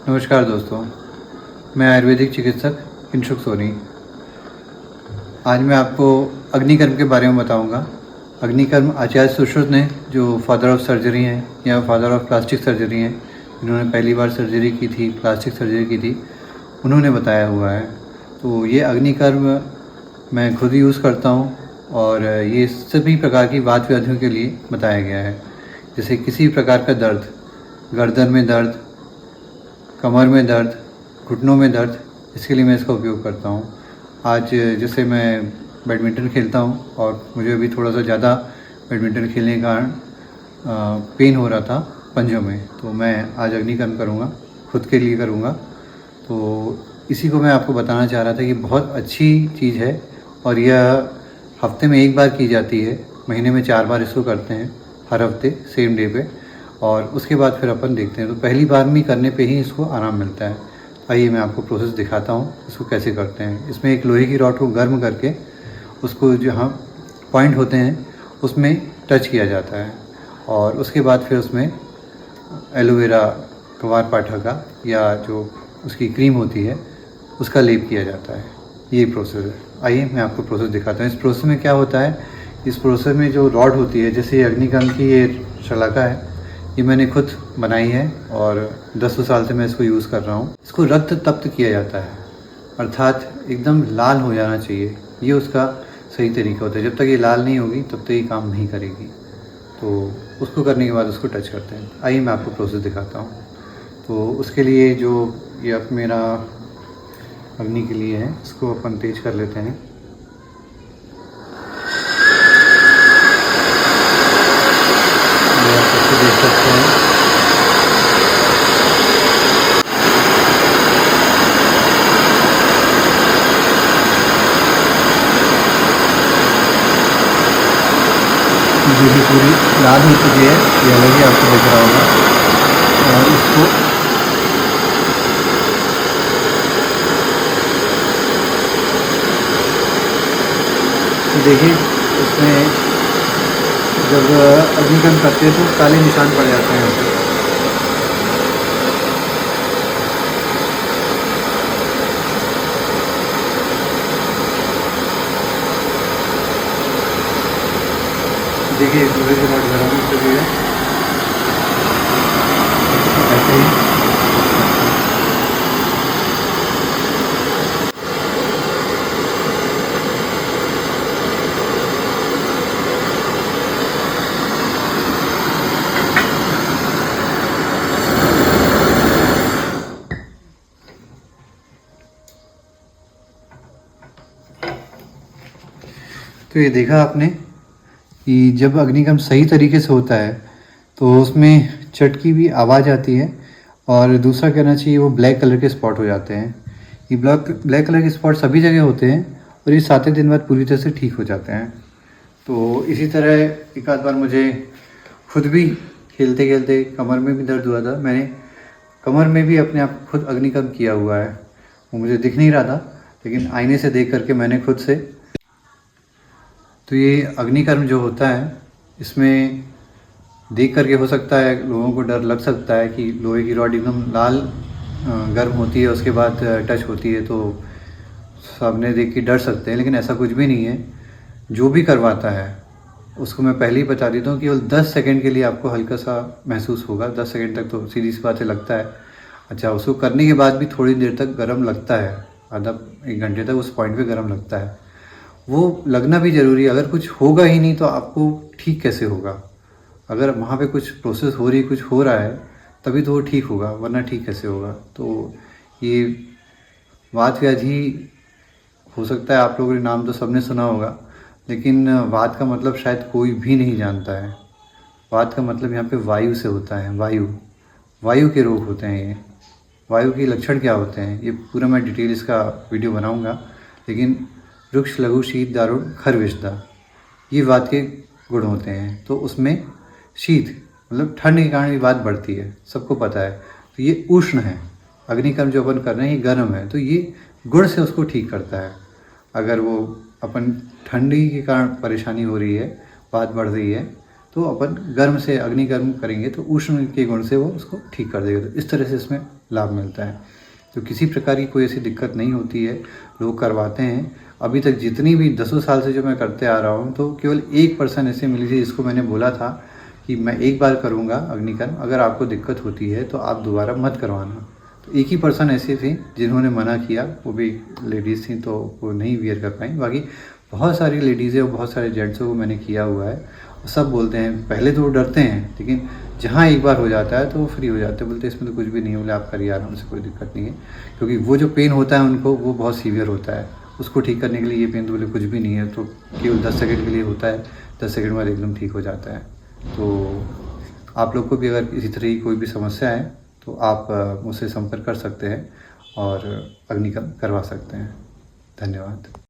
नमस्कार दोस्तों, मैं आयुर्वेदिक चिकित्सक किंशुक सोनी। आज मैं आपको अग्निकर्म के बारे में बताऊंगा। अग्निकर्म आचार्य सुश्रुत ने, जो फादर ऑफ सर्जरी हैं या फादर ऑफ प्लास्टिक सर्जरी हैं, जिन्होंने पहली बार सर्जरी की थी, प्लास्टिक सर्जरी की थी, उन्होंने बताया हुआ है। तो ये अग्निकर्म मैं खुद यूज़ करता हूँ और ये सभी प्रकार की वात व्याधियों के लिए बताया गया है। जैसे किसी प्रकार का दर्द, गर्दन में दर्द, कमर में दर्द, घुटनों में दर्द, इसके लिए मैं इसका उपयोग करता हूँ। आज जैसे मैं बैडमिंटन खेलता हूँ और मुझे अभी थोड़ा सा ज़्यादा बैडमिंटन खेलने के कारण पेन हो रहा था पंजों में, तो मैं आज अग्निकर्म करूँगा, खुद के लिए करूँगा। तो इसी को मैं आपको बताना चाह रहा था कि बहुत अच्छी चीज़ है और यह हफ्ते में 1 बार की जाती है। महीने में 4 बार इसको करते हैं, हर हफ्ते सेम डे पे, और उसके बाद फिर अपन देखते हैं। तो पहली बार में करने पे ही इसको आराम मिलता है। आइए मैं आपको प्रोसेस दिखाता हूँ इसको कैसे करते हैं। इसमें एक लोहे की रॉड को गर्म करके उसको जहाँ पॉइंट होते हैं उसमें टच किया जाता है और उसके बाद फिर उसमें एलोवेरा, कवारपाठा का या जो उसकी क्रीम होती है उसका लेप किया जाता है। ये प्रोसेस है। आइए मैं आपको प्रोसेस दिखाता हूँ। इस प्रोसेस में क्या होता है, इस प्रोसेस में जो रॉड होती है, जैसे अग्निकर्म की ये शलाका है, ये मैंने खुद बनाई है और 10 साल से मैं इसको यूज़ कर रहा हूँ। इसको रक्त तप्त किया जाता है, अर्थात एकदम लाल हो जाना चाहिए। ये उसका सही तरीका होता है। जब तक ये लाल नहीं होगी तब तक ये काम नहीं करेगी। तो उसको करने के बाद उसको टच करते हैं। आइए मैं आपको प्रोसेस दिखाता हूँ। तो उसके लिए जो ये अब मेरा अग्नि के लिए है, इसको अपन तेज कर लेते हैं। ये आप इसको देख सकते हैं। देखिए पूरी लाल हो चुकी है, ये अलग ही आपको दिख रहा होगा। और इसको तो देखिए, इसमें जब अग्निकर्म करते हैं तो काले निशान पड़ जाते हैं यहाँ पे। देखिए लोहे की रॉड गर्म हो चुकी है, ऐसे ही। तो ये देखा आपने कि जब अग्निकर्म सही तरीके से होता है तो उसमें चटकी भी आवाज़ आती है और दूसरा कहना चाहिए वो ब्लैक कलर के स्पॉट हो जाते हैं। ये ब्लैक कलर के स्पॉट सभी जगह होते हैं और ये 7 दिन बाद पूरी तरह से ठीक हो जाते हैं। तो इसी तरह एक आध बार मुझे खुद भी खेलते खेलते कमर में भी दर्द हुआ था। मैंने कमर में भी अपने आप खुद अग्निकर्म किया हुआ है। वो मुझे दिख नहीं रहा था, लेकिन आईने से देख करके मैंने खुद से। तो ये अग्निकर्म जो होता है, इसमें देख करके हो सकता है लोगों को डर लग सकता है कि लोहे की रॉड एकदम लाल गर्म होती है, उसके बाद टच होती है, तो सामने देख के डर सकते हैं, लेकिन ऐसा कुछ भी नहीं है। जो भी करवाता है उसको मैं पहले ही बता देता हूँ, केवल 10 सेकंड के लिए आपको हल्का सा महसूस होगा। 10 सेकंड तक तो सीधी सी बात है लगता है। अच्छा, उसको करने के बाद भी थोड़ी देर तक गर्म लगता है, आधा 1 घंटे तक उस पॉइंट पे गर्म लगता है। वो लगना भी ज़रूरी है। अगर कुछ होगा ही नहीं तो आपको ठीक कैसे होगा? अगर वहाँ पे कुछ प्रोसेस हो रही, कुछ हो रहा है, तभी तो वो ठीक होगा, वरना ठीक कैसे होगा? तो ये वात व्याधि हो सकता है, आप लोगों ने नाम तो सबने सुना होगा, लेकिन वात का मतलब शायद कोई भी नहीं जानता है। वात का मतलब यहाँ पे वायु से होता है। वायु के रोग होते हैं ये। वायु के लक्षण क्या होते हैं, ये पूरा मैं डिटेल इसका वीडियो बनाऊंगा। लेकिन वृक्ष, लघु, शीत, दारुण, खर, विषदा, ये वात के गुण होते हैं। तो उसमें शीत मतलब ठंड के कारण ये वात बढ़ती है, सबको पता है। तो ये उष्ण है। अग्निकर्म जो अपन कर रहे हैं ये गर्म है, तो ये गुण से उसको ठीक करता है। अगर वो अपन ठंडी के कारण परेशानी हो रही है, वात बढ़ रही है, तो अपन गर्म से अग्निकर्म करेंगे तो उष्ण के गुण से वो उसको ठीक कर देगा। तो इस तरह से इसमें लाभ मिलता है। तो किसी प्रकार की कोई ऐसी दिक्कत नहीं होती है, लोग करवाते हैं। अभी तक जितनी भी 10 साल से जो मैं करते आ रहा हूँ, तो केवल एक पर्सन ऐसे मिली थी जिसको मैंने बोला था कि मैं एक बार करूँगा अग्निकर्म, अगर आपको दिक्कत होती है तो आप दोबारा मत करवाना। तो एक ही पर्सन ऐसे थे जिन्होंने मना किया, वो भी लेडीज़ थी, तो वो नहीं वियर कर पाई। बाकी बहुत सारी लेडीज़ें और बहुत सारे जेंट्सों को मैंने किया हुआ है। सब बोलते हैं, पहले तो वो डरते हैं, लेकिन जहाँ एक बार हो जाता है तो वो फ्री हो जाते हैं। बोलते हैं इसमें तो कुछ भी नहीं है, बोले आप करिए आराम से, कोई दिक्कत नहीं है। क्योंकि वो जो पेन होता है उनको, वो बहुत सीवियर होता है। उसको ठीक करने के लिए ये पेन तो बोले कुछ भी नहीं है, तो केवल 10 सेकंड के लिए होता है, 10 सेकंड बाद एकदम ठीक हो जाता है। तो आप लोग को भी अगर इसी तरह की कोई भी समस्या है तो आप मुझसे संपर्क कर सकते हैं और अग्निकर्म करवा सकते हैं। धन्यवाद।